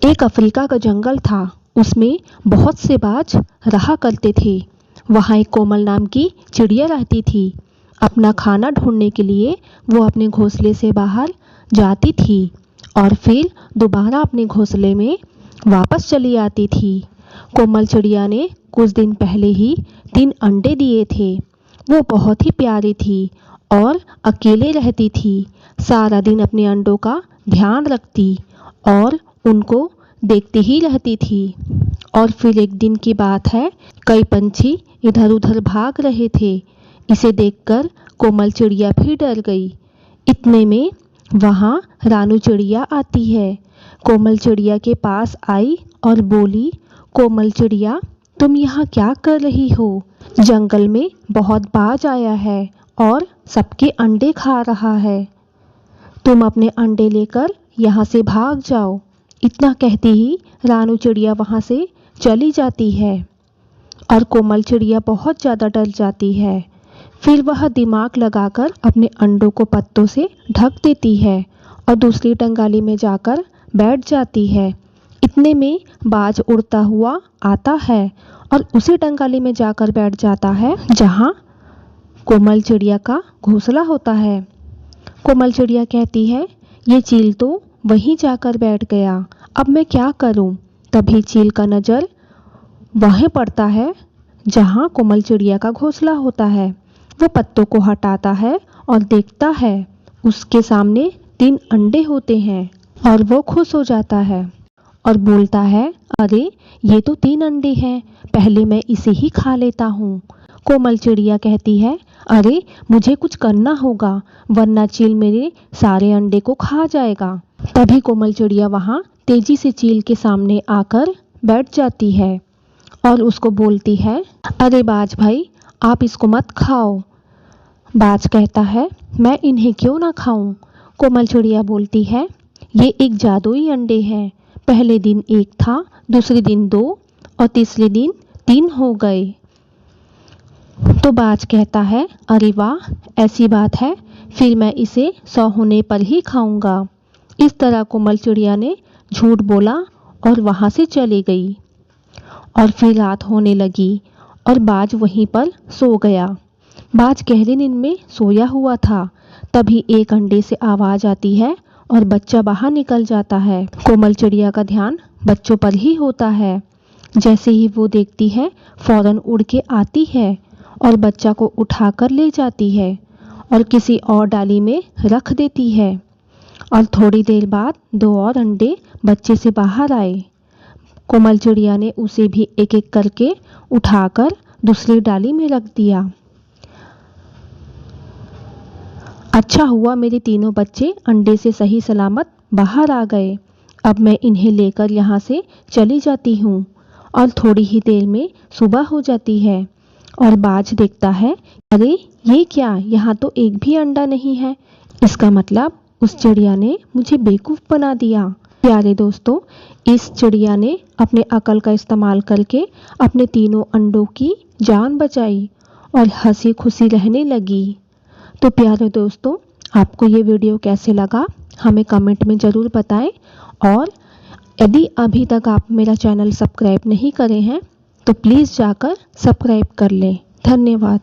एक अफ्रीका का जंगल था। उसमें बहुत से बाज रहा करते थे। वहाँ एक कोमल नाम की चिड़िया रहती थी। अपना खाना ढूंढने के लिए वो अपने घोंसले से बाहर जाती थी और फिर दोबारा अपने घोंसले में वापस चली आती थी। कोमल चिड़िया ने कुछ दिन पहले ही 3 अंडे दिए थे। वो बहुत ही प्यारी थी और अकेले रहती थी। सारा दिन अपने अंडों का ध्यान रखती और उनको देखती ही रहती थी। और फिर एक दिन की बात है, कई पंछी इधर उधर भाग रहे थे। इसे देखकर कोमल चिड़िया भी डर गई। इतने में वहाँ रानू चिड़िया आती है। कोमल चिड़िया के पास आई और बोली, कोमल चिड़िया, तुम यहाँ क्या कर रही हो? जंगल में बहुत बाज आया है और सबके अंडे खा रहा है। तुम अपने अंडे लेकर यहाँ से भाग जाओ। इतना कहती ही रानू चिड़िया वहाँ से चली जाती है और कोमल चिड़िया बहुत ज़्यादा डर जाती है। फिर वह दिमाग लगाकर अपने अंडों को पत्तों से ढक देती है और दूसरी टंगाली में जाकर बैठ जाती है। इतने में बाज उड़ता हुआ आता है और उसी टंगाली में जाकर बैठ जाता है जहाँ कोमल चिड़िया का घोंसला होता है। कोमल चिड़िया कहती है, ये चील तो वहीं जाकर बैठ गया, अब मैं क्या करूं? तभी चील का नज़र वहीं पड़ता है जहां कोमल चिड़िया का घोंसला होता है। वो पत्तों को हटाता है और देखता है उसके सामने 3 अंडे होते हैं और वो खुश हो जाता है और बोलता है, अरे ये तो 3 अंडे हैं, पहले मैं इसे ही खा लेता हूँ। कोमल चिड़िया कहती है, अरे मुझे कुछ करना होगा वरना चील मेरे सारे अंडे को खा जाएगा। तभी कोमल चिड़िया वहाँ तेजी से चील के सामने आकर बैठ जाती है और उसको बोलती है, अरे बाज भाई, आप इसको मत खाओ। बाज कहता है, मैं इन्हें क्यों ना खाऊं? कोमल चिड़िया बोलती है, ये एक जादुई अंडे हैं। पहले दिन 1 था, दूसरे दिन 2 और तीसरे दिन 3 हो गए। तो बाज कहता है, अरे वाह, ऐसी बात है, फिर मैं इसे 100 होने पर ही खाऊंगा। इस तरह कोमल चिड़िया ने झूठ बोला और वहाँ से चली गई। और फिर रात होने लगी और बाज वहीं पर सो गया। बाज गहरी नींद में सोया हुआ था। तभी एक अंडे से आवाज़ आती है और बच्चा बाहर निकल जाता है। कोमल चिड़िया का ध्यान बच्चों पर ही होता है। जैसे ही वो देखती है, फौरन उड़ के आती है और बच्चा को उठाकर ले जाती है और किसी और डाली में रख देती है। और थोड़ी देर बाद 2 और अंडे बच्चे से बाहर आए। कोमल चिड़िया ने उसे भी एक एक करके उठाकर दूसरी डाली में रख दिया। अच्छा हुआ मेरे तीनों बच्चे अंडे से सही सलामत बाहर आ गए। अब मैं इन्हें लेकर यहाँ से चली जाती हूँ। और थोड़ी ही देर में सुबह हो जाती है और बाज देखता है, अरे ये क्या, यहाँ तो एक भी अंडा नहीं है। इसका मतलब उस चिड़िया ने मुझे बेवकूफ़ बना दिया। प्यारे दोस्तों, इस चिड़िया ने अपने अकल का इस्तेमाल करके अपने तीनों अंडों की जान बचाई और हंसी खुशी रहने लगी। तो प्यारे दोस्तों, आपको ये वीडियो कैसे लगा हमें कमेंट में ज़रूर बताएं। और यदि अभी तक आप मेरा चैनल सब्सक्राइब नहीं करे हैं तो प्लीज़ जाकर सब्सक्राइब कर लें। धन्यवाद।